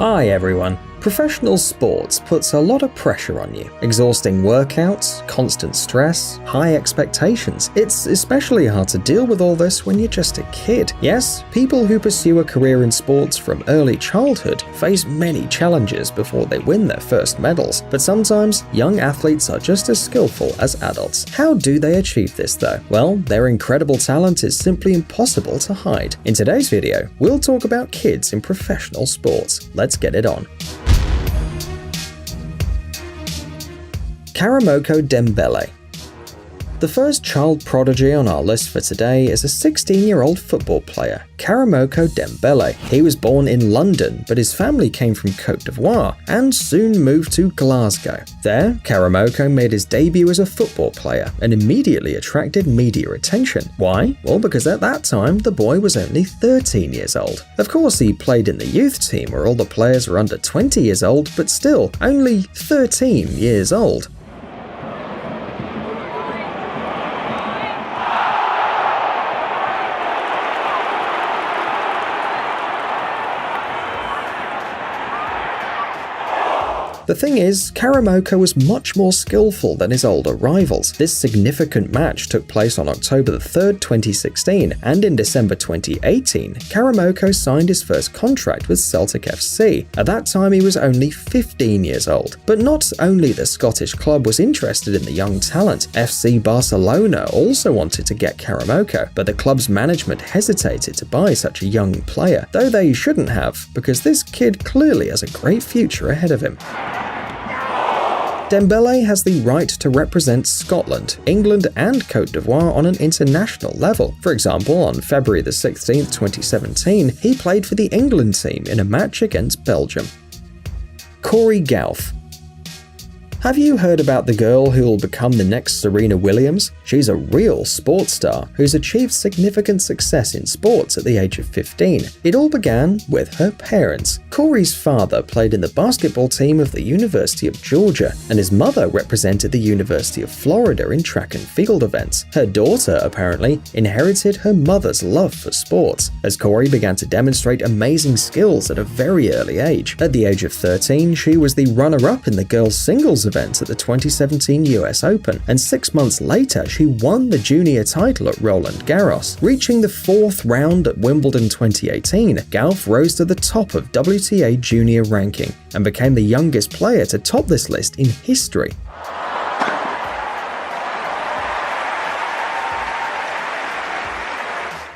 Hi everyone. Professional sports puts a lot of pressure on you. Exhausting workouts, constant stress, high expectations. It's especially hard to deal with all this when you're just a kid. Yes, people who pursue a career in sports from early childhood face many challenges before they win their first medals, but sometimes young athletes are just as skillful as adults. How do they achieve this though? Well, their incredible talent is simply impossible to hide. In today's video, we'll talk about kids in professional sports. Let's get it on. Karamoko Dembele. The first child prodigy on our list for today is a 16-year-old football player, Karamoko Dembele. He was born in London, but his family came from Côte d'Ivoire and soon moved to Glasgow. There, Karamoko made his debut as a football player and immediately attracted media attention. Why? Well, because at that time, the boy was only 13 years old. Of course, he played in the youth team where all the players were under 20 years old, but still, only 13 years old. The thing is, Karamoko was much more skillful than his older rivals. This significant match took place on October 3rd, 2016, and in December 2018, Karamoko signed his first contract with Celtic FC. At that time, he was only 15 years old. But not only the Scottish club was interested in the young talent, FC Barcelona also wanted to get Karamoko, but the club's management hesitated to buy such a young player, though they shouldn't have, because this kid clearly has a great future ahead of him. Dembele has the right to represent Scotland, England and Côte d'Ivoire on an international level. For example, on February 16, 2017, he played for the England team in a match against Belgium. Corey Gauff. Have you heard about the girl who will become the next Serena Williams? She's a real sports star who's achieved significant success in sports at the age of 15. It all began with her parents. Corey's father played in the basketball team of the University of Georgia, and his mother represented the University of Florida in track and field events. Her daughter, apparently, inherited her mother's love for sports, as Corey began to demonstrate amazing skills at a very early age. At the age of 13, she was the runner-up in the girls' singles event at the 2017 US Open, and 6 months later she won the junior title at Roland Garros. Reaching the 4th round at Wimbledon 2018, Gauff rose to the top of WTA junior ranking and became the youngest player to top this list in history.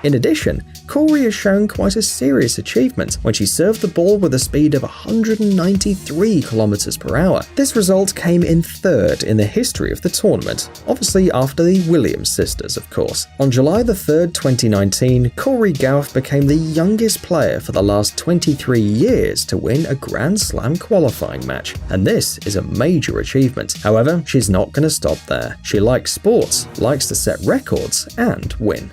In addition, Corey has shown quite a serious achievement when she served the ball with a speed of 193 km per hour. This result came in 3rd in the history of the tournament, obviously after the Williams sisters, of course. On July 3rd, 2019, Corey Gauff became the youngest player for the last 23 years to win a Grand Slam qualifying match, and this is a major achievement. However, she's not going to stop there. She likes sports, likes to set records, and win.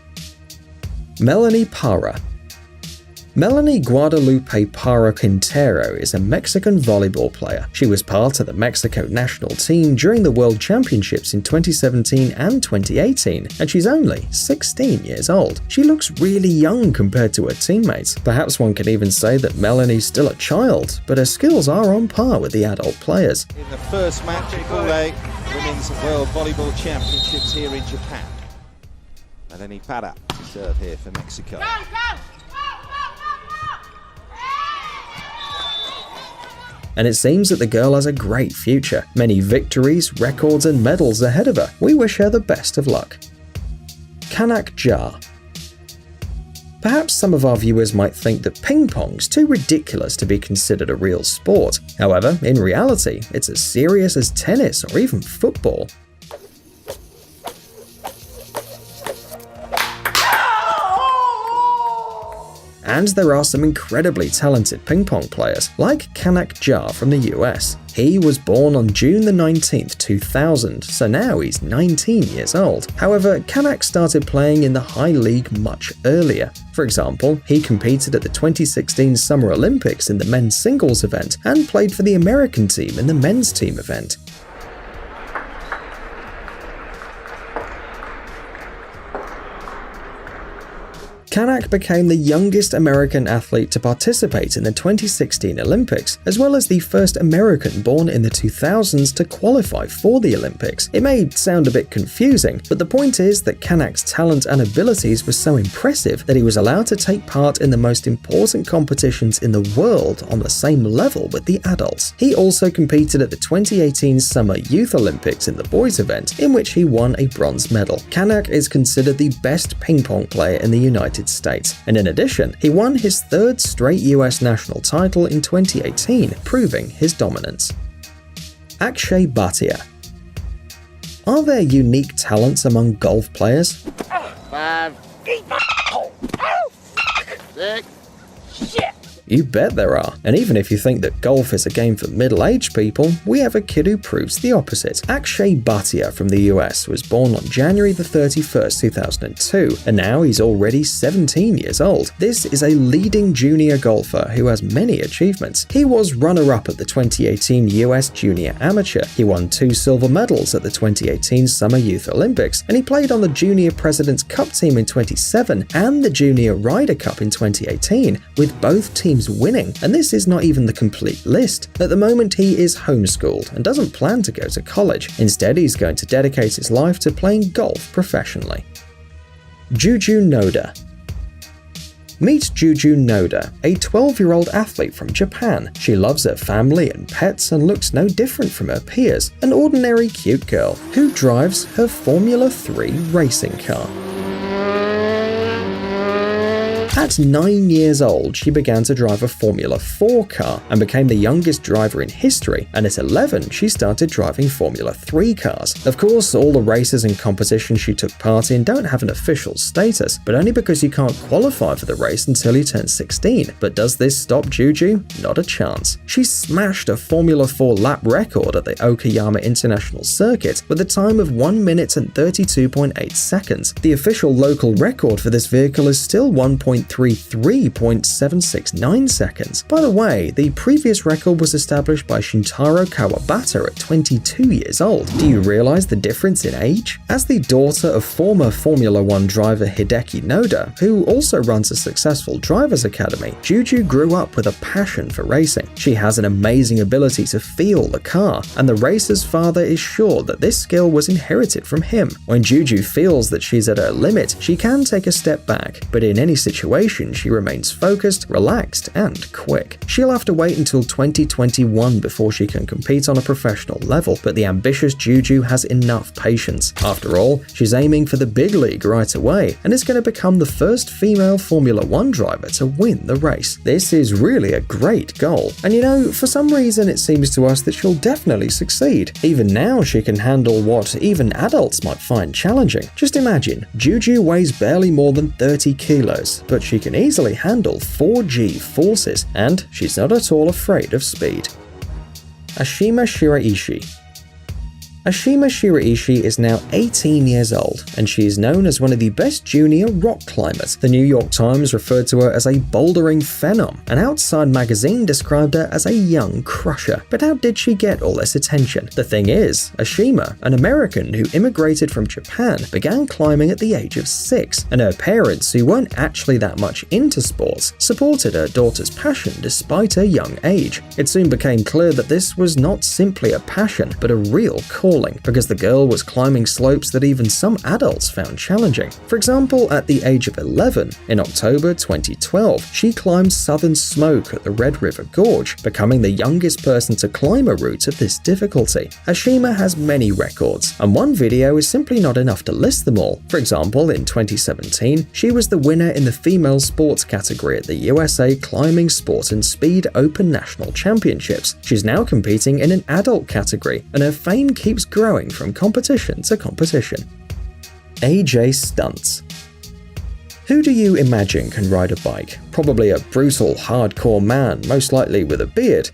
Melanie Parra. Melanie Guadalupe Parra Quintero is a Mexican volleyball player. She was part of the Mexico national team during the World Championships in 2017 and 2018, and she's only 16 years old. She looks really young compared to her teammates. Perhaps one could even say that Melanie's still a child, but her skills are on par with the adult players. In the first match of the Women's World Volleyball Championships here in Japan. Melanie Parra to serve here for Mexico. And it seems that the girl has a great future. Many victories, records and medals ahead of her. We wish her the best of luck. Kanak Jar. Perhaps some of our viewers might think that ping pong's too ridiculous to be considered a real sport. However, in reality, it's as serious as tennis or even football. And there are some incredibly talented ping pong players, like Kanak Jar from the US. He was born on June 19th, 2000, so now he's 19 years old. However, Kanak started playing in the high league much earlier. For example, he competed at the 2016 Summer Olympics in the men's singles event and played for the American team in the men's team event. Kanak became the youngest American athlete to participate in the 2016 Olympics, as well as the first American born in the 2000s to qualify for the Olympics. It may sound a bit confusing, but the point is that Kanak's talent and abilities were so impressive that he was allowed to take part in the most important competitions in the world on the same level with the adults. He also competed at the 2018 Summer Youth Olympics in the boys event, in which he won a bronze medal. Kanak is considered the best ping pong player in the United States, and in addition, he won his third straight US national title in 2018, proving his dominance. Akshay Bhatia. Are there unique talents among golf players? 5, 6, shit! You bet there are. And even if you think that golf is a game for middle-aged people, we have a kid who proves the opposite. Akshay Bhatia from the US was born on January the 31st, 2002, and now he's already 17 years old. This is a leading junior golfer who has many achievements. He was runner-up at the 2018 US Junior Amateur. He won 2 silver medals at the 2018 Summer Youth Olympics, and he played on the Junior President's Cup team in 2017 and the Junior Ryder Cup in 2018, with both teams winning, and this is not even the complete list. At the moment, he is homeschooled and doesn't plan to go to college. Instead, he's going to dedicate his life to playing golf professionally. Juju Noda. Meet Juju Noda, a 12-year-old athlete from Japan. She loves her family and pets and looks no different from her peers, an ordinary cute girl who drives her Formula 3 racing car. At 9 years old, she began to drive a Formula 4 car and became the youngest driver in history, and at 11, she started driving Formula 3 cars. Of course, all the races and competitions she took part in don't have an official status, but only because you can't qualify for the race until you turn 16. But does this stop Juju? Not a chance. She smashed a Formula 4 lap record at the Okayama International Circuit with a time of 1 minute and 32.8 seconds. The official local record for this vehicle is still 1.33.769 seconds. By the way, the previous record was established by Shintaro Kawabata at 22 years old. Do you realize the difference in age? As the daughter of former Formula 1 driver Hideki Noda, who also runs a successful driver's academy, Juju grew up with a passion for racing. She has an amazing ability to feel the car, and the racer's father is sure that this skill was inherited from him. When Juju feels that she's at her limit, she can take a step back, but in any situation, she remains focused, relaxed, and quick. She'll have to wait until 2021 before she can compete on a professional level, but the ambitious Juju has enough patience. After all, she's aiming for the big league right away, and is going to become the first female Formula 1 driver to win the race. This is really a great goal, and you know, for some reason it seems to us that she'll definitely succeed. Even now, she can handle what even adults might find challenging. Just imagine, Juju weighs barely more than 30 kilos, but she can easily handle 4G forces, and she's not at all afraid of speed. Ashima Shiraishi. Ashima Shiraishi is now 18 years old, and she is known as one of the best junior rock climbers. The New York Times referred to her as a bouldering phenom, and Outside magazine described her as a young crusher. But how did she get all this attention? The thing is, Ashima, an American who immigrated from Japan, began climbing at the age of 6, and her parents, who weren't actually that much into sports, supported her daughter's passion despite her young age. It soon became clear that this was not simply a passion, but a real calling, because the girl was climbing slopes that even some adults found challenging. For example, at the age of 11, in October 2012, she climbed Southern Smoke at the Red River Gorge, becoming the youngest person to climb a route of this difficulty. Ashima has many records, and one video is simply not enough to list them all. For example, in 2017, she was the winner in the female sports category at the USA Climbing Sport and Speed Open National Championships. She's now competing in an adult category, and her fame keeps growing from competition to competition. AJ Stunts. Who do you imagine can ride a bike? Probably a brutal, hardcore man, most likely with a beard.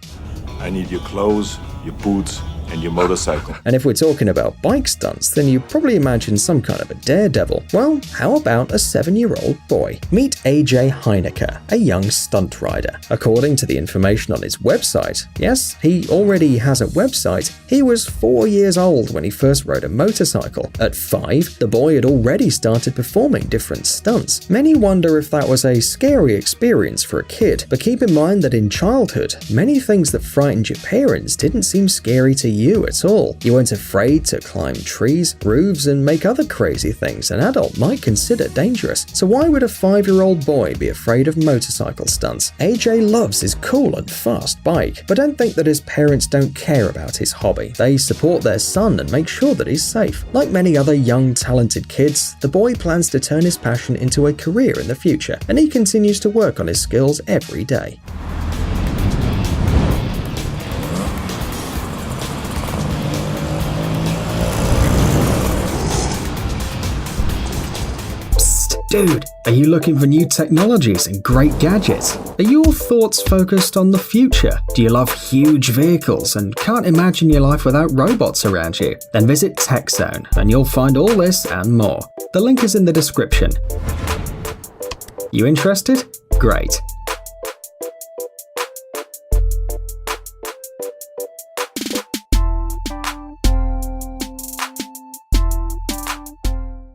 I need your clothes, your boots, and your motorcycle. And if we're talking about bike stunts, then you probably imagine some kind of a daredevil. Well, how about a 7-year-old boy? Meet AJ Heinecker, a young stunt rider. According to the information on his website, yes, he already has a website, he was 4 years old when he first rode a motorcycle. At 5, the boy had already started performing different stunts. Many wonder if that was a scary experience for a kid, but keep in mind that in childhood, many things that frightened your parents didn't seem scary to you at all. You weren't afraid to climb trees, roofs, and make other crazy things an adult might consider dangerous. So why would a 5-year-old boy be afraid of motorcycle stunts? AJ loves his cool and fast bike, but don't think that his parents don't care about his hobby. They support their son and make sure that he's safe. Like many other young, talented kids, the boy plans to turn his passion into a career in the future, and he continues to work on his skills every day. Dude, are you looking for new technologies and great gadgets? Are your thoughts focused on the future? Do you love huge vehicles and can't imagine your life without robots around you? Then visit TechZone and you'll find all this and more. The link is in the description. You interested? Great.